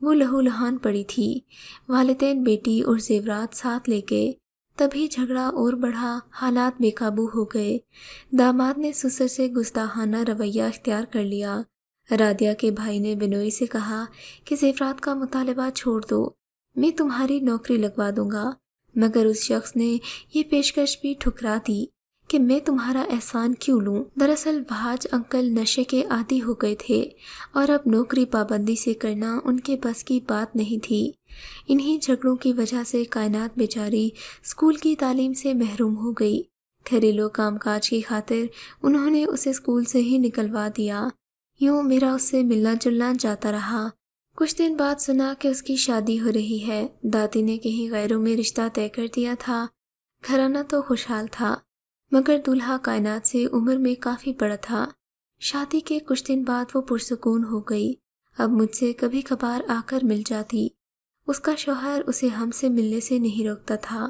وہ لہو لہان پڑی تھی۔ والدین بیٹی اور زیورات ساتھ لے گئے۔ تبھی جھگڑا اور بڑھا، حالات بے قابو ہو گئے۔ داماد نے سسر سے گستاخانہ رویہ اختیار کر لیا۔ رادیہ کے بھائی نے بنوئی سے کہا کہ زیورات کا مطالبہ چھوڑ دو، میں تمہاری نوکری لگوا دوں گا، مگر اس شخص نے یہ پیشکش بھی ٹھکرا دی کہ میں تمہارا احسان کیوں لوں۔ دراصل بھاج انکل نشے کے عادی ہو گئے تھے اور اب نوکری پابندی سے کرنا ان کے بس کی بات نہیں تھی۔ انہی جھگڑوں کی وجہ سے کائنات بیچاری اسکول کی تعلیم سے محروم ہو گئی۔ گھریلو کام کاج کی خاطر انہوں نے اسے اسکول سے ہی نکلوا دیا۔ یوں میرا اس سے ملنا جلنا جاتا رہا۔ کچھ دن بعد سنا کہ اس کی شادی ہو رہی ہے۔ دادی نے کہیں غیروں میں رشتہ طے کر دیا تھا۔ گھرانہ تو خوشحال تھا، مگر دولہا کائنات سے عمر میں کافی بڑا تھا۔ شادی کے کچھ دن بعد وہ پرسکون ہو گئی۔ اب مجھ سے کبھی کبھار آ کر مل جاتی۔ اس کا شوہر اسے ہم سے ملنے سے نہیں روکتا تھا۔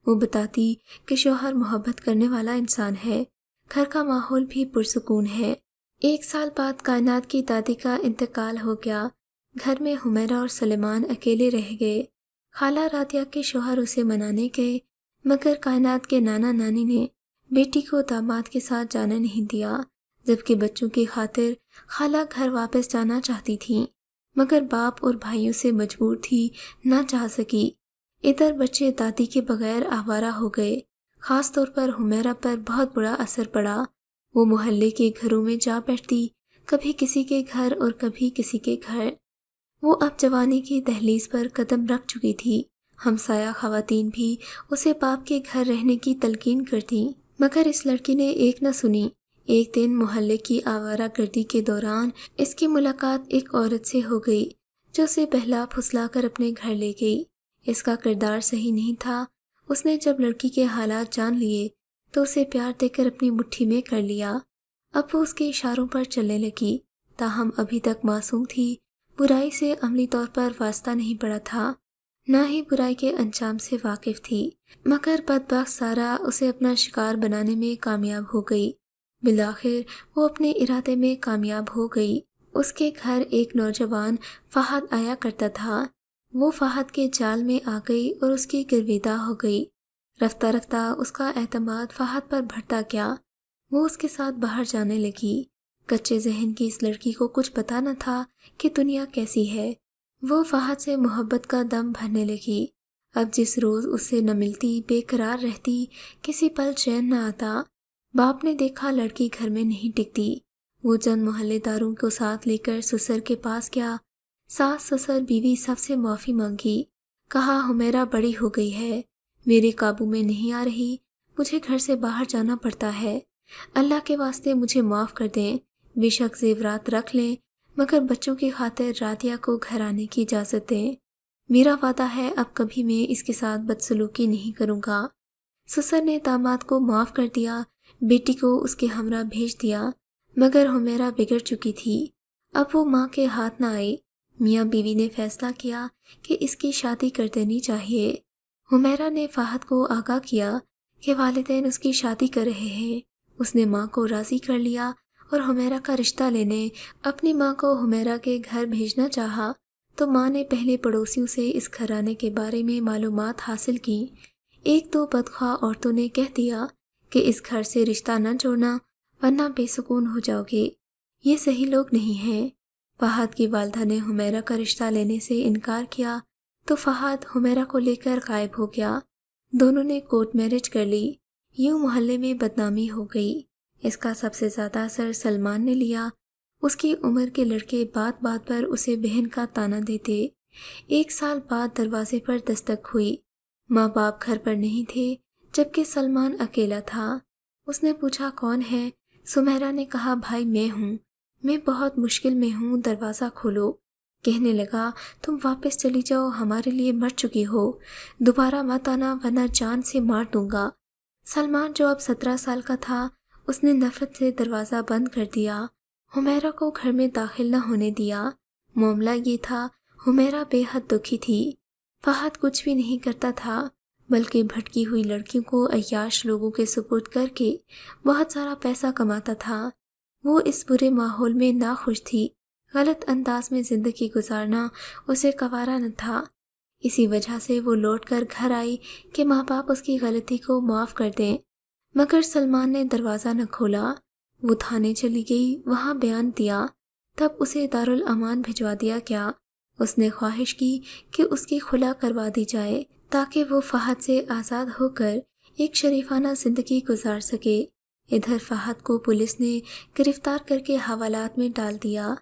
وہ بتاتی کہ شوہر محبت کرنے والا انسان ہے، گھر کا ماحول بھی پرسکون ہے۔ 1 سال بعد کائنات کی دادی کا انتقال ہو گیا۔ گھر میں حمیرہ اور سلیمان اکیلے رہ گئے۔ خالہ رادیہ کے شوہر اسے منانے گئے، مگر کائنات کے نانا نانی نے بیٹی کو داماد کے ساتھ جانے نہیں دیا، جبکہ بچوں کی خاطر خالہ گھر واپس جانا چاہتی تھیں، مگر باپ اور بھائیوں سے مجبور تھی، نہ چاہ سکی۔ ادھر بچے دادی کے بغیر آوارہ ہو گئے۔ خاص طور پر حمیرہ پر بہت برا اثر پڑا۔ وہ محلے کے گھروں میں جا بیٹھتی، کبھی کسی کے گھر اور کبھی کسی کے گھر۔ وہ اب جوانی کی دہلیز پر قدم رکھ چکی تھی۔ ہمسایہ خواتین بھی اسے باپ کے گھر رہنے کی تلقین کرتیں، مگر اس لڑکی نے ایک نہ سنی۔ ایک دن محلے کی آوارہ گردی کے دوران اس کی ملاقات ایک عورت سے ہو گئی، جو اسے بہلا پھسلا کر اپنے گھر لے گئی۔ اس کا کردار صحیح نہیں تھا۔ اس نے جب لڑکی کے حالات جان لیے تو اسے پیار دے کر اپنی مٹھی میں کر لیا۔ اب وہ اس کے اشاروں پر چلنے لگی، تاہم ابھی تک معصوم تھی، برائی سے عملی طور پر واسطہ نہیں پڑا تھا، نہ ہی برائی کے انجام سے واقف تھی، مگر بدبخت سارا اسے اپنا شکار بنانے میں کامیاب ہو گئی۔ بالآخر وہ اپنے ارادے میں کامیاب ہو گئی۔ اس کے گھر ایک نوجوان فہد آیا کرتا تھا۔ وہ فہد کے جال میں آ گئی اور اس کی گرویدہ ہو گئی۔ رفتہ رفتہ اس کا اعتماد فہد پر بڑھتا گیا۔ وہ اس کے ساتھ باہر جانے لگی۔ کچے ذہن کی اس لڑکی کو کچھ پتہ نہ تھا کہ دنیا کیسی ہے۔ وہ فہد سے محبت کا دم بھرنے لگی۔ اب جس روز اس سے نہ ملتی، بے قرار رہتی، کسی پل چین نہ آتا۔ باپ نے دیکھا لڑکی گھر میں نہیں ٹکتی۔ وہ چند محلے داروں کو ساتھ لے کر سسر کے پاس گیا۔ ساس، سسر، بیوی سب سے معافی مانگی۔ کہا حمیرہ بڑی ہو گئی ہے، میرے قابو میں نہیں آ رہی، مجھے گھر سے باہر جانا پڑتا ہے، اللہ کے واسطے مجھے معاف کر دیں، بے شک زیورات رکھ لیں، مگر بچوں کی خاطر رادیہ کو گھر آنے کی اجازت دیں۔ میرا وعدہ ہے اب کبھی میں اس کے ساتھ بدسلوکی نہیں کروں گا۔ سسر نے داماد کو معاف کر دیا، بیٹی کو اس کے ہمراہ بھیج دیا، مگر حمیرہ بگڑ چکی تھی۔ اب وہ ماں کے ہاتھ نہ آئی۔ میاں بیوی نے فیصلہ کیا کہ اس کی شادی کر دینی چاہیے۔ حمیرہ نے فہد کو آگاہ کیا کہ والدین اس کی شادی کر رہے ہیں۔ اس نے ماں کو راضی کر لیا اور حمیرہ کا رشتہ لینے اپنی ماں کو حمیرہ کے گھر بھیجنا چاہا، تو ماں نے پہلے پڑوسیوں سے اس گھرانے کے بارے میں معلومات حاصل کی۔ 1-2 بدخواہ عورتوں نے کہہ دیا کہ اس گھر سے رشتہ نہ جوڑنا ورنہ بے سکون ہو جاؤ گے، یہ صحیح لوگ نہیں ہیں۔ فہد کی والدہ نے حمیرہ کا رشتہ لینے سے انکار کیا تو فہد حمیرہ کو لے کر غائب ہو گیا۔ دونوں نے کورٹ میرج کر لی۔ یوں محلے میں بدنامی ہو گئی۔ اس کا سب سے زیادہ اثر سلمان نے لیا۔ اس کی عمر کے لڑکے بات بات پر اسے بہن کا طعنہ دیتے۔ 1 سال بعد دروازے پر دستک ہوئی۔ ماں باپ گھر پر نہیں تھے، جبکہ سلمان اکیلا تھا۔ اس نے پوچھا کون ہے؟ سمیرہ نے کہا بھائی میں ہوں، میں بہت مشکل میں ہوں، دروازہ کھولو۔ کہنے لگا تم واپس چلی جاؤ، ہمارے لیے مر چکی ہو، دوبارہ مت آنا ورنہ جان سے مار دوں گا۔ سلمان جو اب 17 سال کا تھا، اس نے نفرت سے دروازہ بند کر دیا، حمیرہ کو گھر میں داخل نہ ہونے دیا۔ معاملہ یہ تھا، حمیرہ بے حد دکھی تھی۔ فہد کچھ بھی نہیں کرتا تھا، بلکہ بھٹکی ہوئی لڑکیوں کو عیاش لوگوں کے سپرد کر کے بہت سارا پیسہ کماتا تھا۔ وہ اس برے ماحول میں ناخوش تھی۔ غلط انداز میں زندگی گزارنا اسے گوارا نہ تھا۔ اسی وجہ سے وہ لوٹ کر گھر آئی کہ ماں باپ اس کی غلطی کو معاف کر دیں، مگر سلمان نے دروازہ نہ کھولا۔ وہ تھانے چلی گئی، وہاں بیان دیا، تب اسے دارالامان بھجوا دیا گیا۔ اس نے خواہش کی کہ اس کی خلا کروا دی جائے تاکہ وہ فہد سے آزاد ہو کر ایک شریفانہ زندگی گزار سکے۔ ادھر فہد کو پولیس نے گرفتار کر کے حوالات میں ڈال دیا۔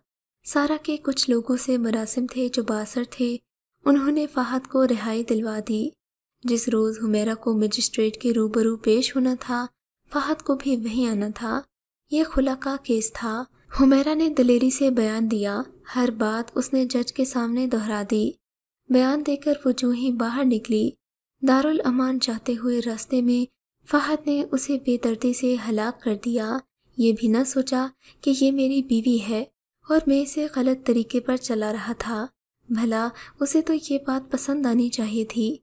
سارا کے کچھ لوگوں سے مراسم تھے جو بااثر تھے، انہوں نے فہد کو رہائی دلوا دی۔ جس روز حمیرہ کو مجسٹریٹ کے روبرو پیش ہونا تھا، فہد کو بھی وہیں آنا تھا۔ یہ خلا کا کیس تھا۔ حمیرہ نے دلیری سے بیان دیا، ہر بات اس نے جج کے سامنے دہرا دی۔ بیان دے کر وہ جو ہی باہر نکلی، دارالامان جاتے ہوئے راستے میں فہد نے اسے بے دردی سے ہلاک کر دیا۔ یہ بھی نہ سوچا کہ یہ میری بیوی ہے اور میں اسے غلط طریقے پر چلا رہا تھا، بھلا اسے تو یہ بات پسند آنی چاہیے تھی،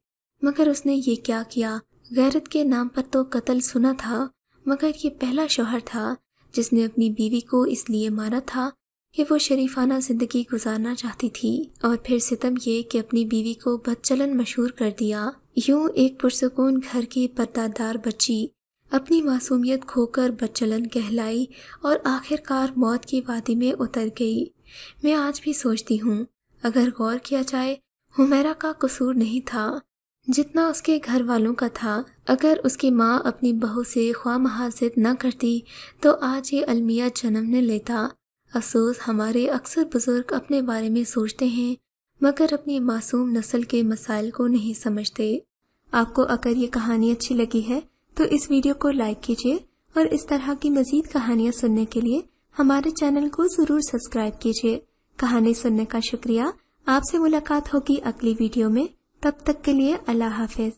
مگر اس نے یہ کیا کیا؟ غیرت کے نام پر تو قتل سنا تھا، مگر یہ پہلا شوہر تھا جس نے اپنی بیوی کو اس لیے مارا تھا کہ وہ شریفانہ زندگی گزارنا چاہتی تھی، اور پھر ستم یہ کہ اپنی بیوی کو بدچلن مشہور کر دیا۔ یوں ایک پرسکون گھر کی پردہ دار بچی اپنی معصومیت کھو کر بدچلن کہلائی اور آخر کار موت کی وادی میں اتر گئی۔ میں آج بھی سوچتی ہوں، اگر غور کیا جائے، حمیرہ کا قصور نہیں تھا جتنا اس کے گھر والوں کا تھا۔ اگر اس کی ماں اپنی بہو سے خواہ مخواہ ضد نہ کرتی تو آج یہ المیہ جنم نہ لیتا۔ افسوس ہمارے اکثر بزرگ اپنے بارے میں سوچتے ہیں مگر اپنی معصوم نسل کے مسائل کو نہیں سمجھتے۔ آپ کو اگر یہ کہانی اچھی لگی ہے تو اس ویڈیو کو لائک کیجیے، اور اس طرح کی مزید کہانیاں سننے کے لیے ہمارے چینل کو ضرور سبسکرائب کیجیے۔ کہانی سننے کا شکریہ۔ آپ سے ملاقات ہوگی اگلی ویڈیو میں، تب تک کے لیے اللہ حافظ۔